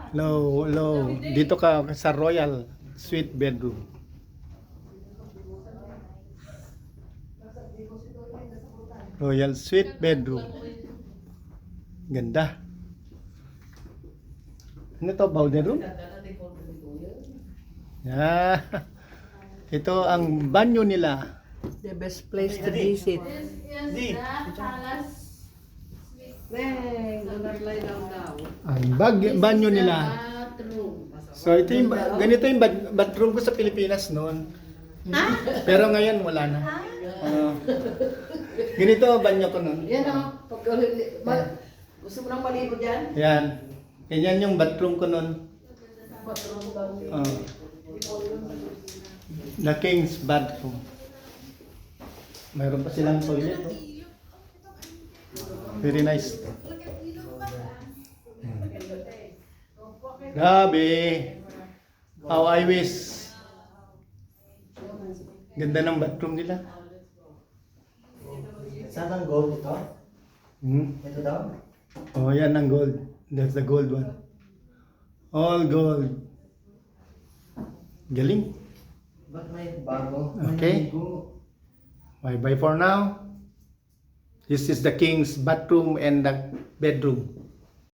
Hello, hello. Dito ka sa Royal Suite Bedroom. Royal Suite Bedroom. Ganda. Ano to, powder room? Yeah. Ito ang banyo nila. The best place to visit. Di. Bang! Do not lie down now. Ang banyo nila. So ito yung ganito yung bathroom ko sa Pilipinas noon. Pero ngayon wala na. Ganito ang banyo ko noon. Yan o. Gusto mo nang maligo dyan? Yan. Ganyan yung bathroom ko noon. The King's bathroom. Mayroon pa silang toilet. Oh. Very nice. Grabe. How I wish. Ganda ng bathroom nila. Saan ang gold ito? Ito daw? Oh, yan ang gold. That's the gold one. All gold. Galing. Ba't may bago? Okay. Bye-bye for now. This is the King's bathroom and the bedroom.